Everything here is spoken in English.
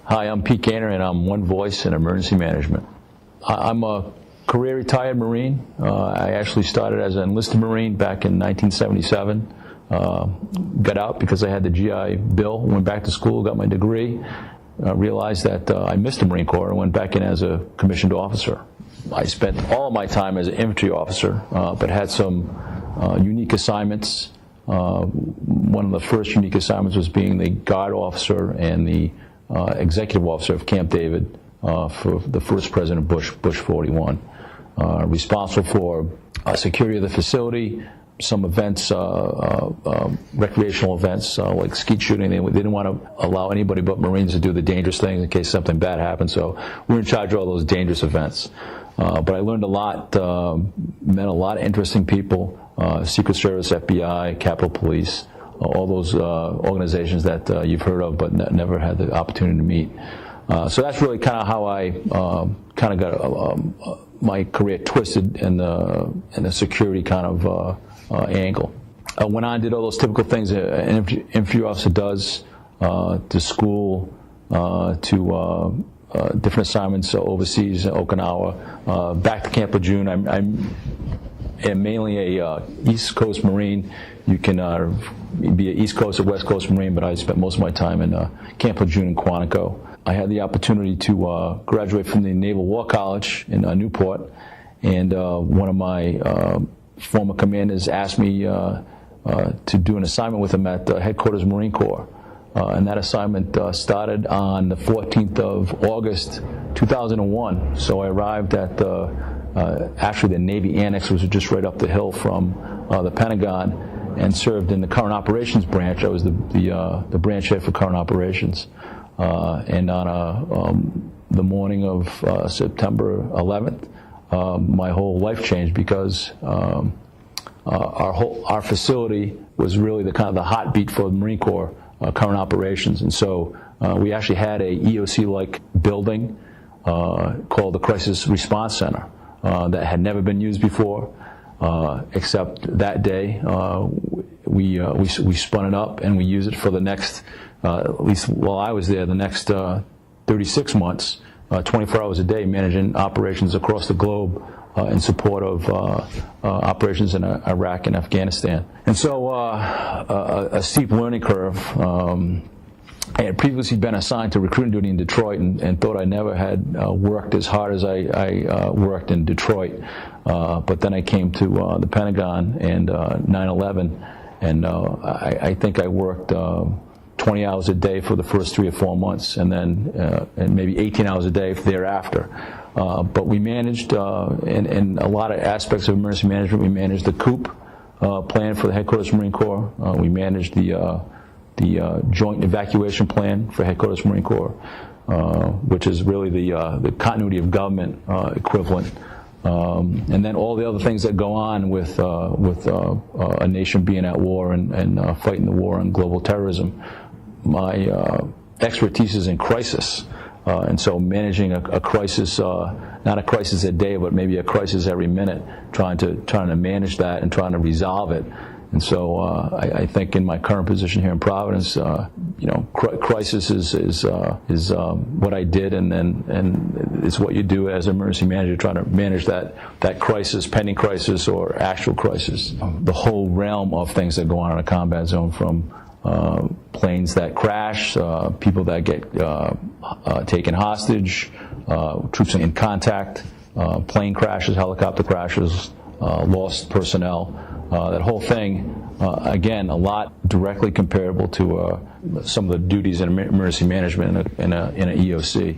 Hi, I'm Pete Gaynor, and I'm one voice in emergency management. I'm a career retired Marine. I actually started as an enlisted Marine back in 1977. Got out because I had the GI Bill, went back to school, got my degree, realized that I missed the Marine Corps and went back in as a commissioned officer. I spent all of my time as an infantry officer, but had some unique assignments. One of the first unique assignments was being the guard officer and the executive officer of Camp David for the first President Bush 41. Responsible for security of the facility, some events, recreational events like skeet shooting. They didn't want to allow anybody but Marines to do the dangerous things in case something bad happened, so we're in charge of all those dangerous events. But I learned a lot, met a lot of interesting people, Secret Service, FBI, Capitol Police, all those organizations that you've heard of but never had the opportunity to meet. So that's really kind of how I kind of got my career twisted in the security kind of angle. I went on and did all those typical things an infantry officer does, to school, to different assignments overseas, Okinawa, back to Camp Lejeune. I'm mainly a East Coast Marine. You can be an East Coast or West Coast Marine, but I spent most of my time in Camp Lejeune in Quantico. I had the opportunity to graduate from the Naval War College in Newport, and one of my former commanders asked me to do an assignment with him at Headquarters Marine Corps. And that assignment started on the 14th of August 2001. So I arrived at actually the Navy Annex, which was just right up the hill from the Pentagon, and served in the Current Operations branch. I was the branch head for Current Operations. And on the morning of September 11th, my whole life changed because our facility was really the kind of the heartbeat for the Marine Corps. Current operations, and so we actually had a EOC-like building called the Crisis Response Center that had never been used before, except that day we spun it up and we used it for the next, at least while I was there, the next 36 months, 24 hours a day, managing operations across the globe in support of operations in Iraq and Afghanistan. And so a steep learning curve. I had previously been assigned to recruiting duty in Detroit and thought I never had worked as hard as I worked in Detroit. But then I came to the Pentagon and 9/11, and I think I worked 20 hours a day for the first 3 or 4 months, and then and maybe 18 hours a day thereafter. But we managed, in a lot of aspects of emergency management, we managed the COOP plan for the Headquarters Marine Corps. We managed the Joint Evacuation Plan for Headquarters Marine Corps, which is really the continuity of government equivalent. And then all the other things that go on with a nation being at war and fighting the war on global terrorism. My expertise is in crisis. And so managing a crisis, not a crisis a day, but maybe a crisis every minute, trying to manage that and trying to resolve it. And so I think in my current position here in Providence, crisis is what I did, and it's what you do as an emergency manager, trying to manage that crisis, pending crisis or actual crisis. The whole realm of things that go on in a combat zone, from planes that crash, people that get taken hostage, troops in contact, plane crashes, helicopter crashes, lost personnel. That whole thing, again, a lot directly comparable to some of the duties in emergency management in an EOC.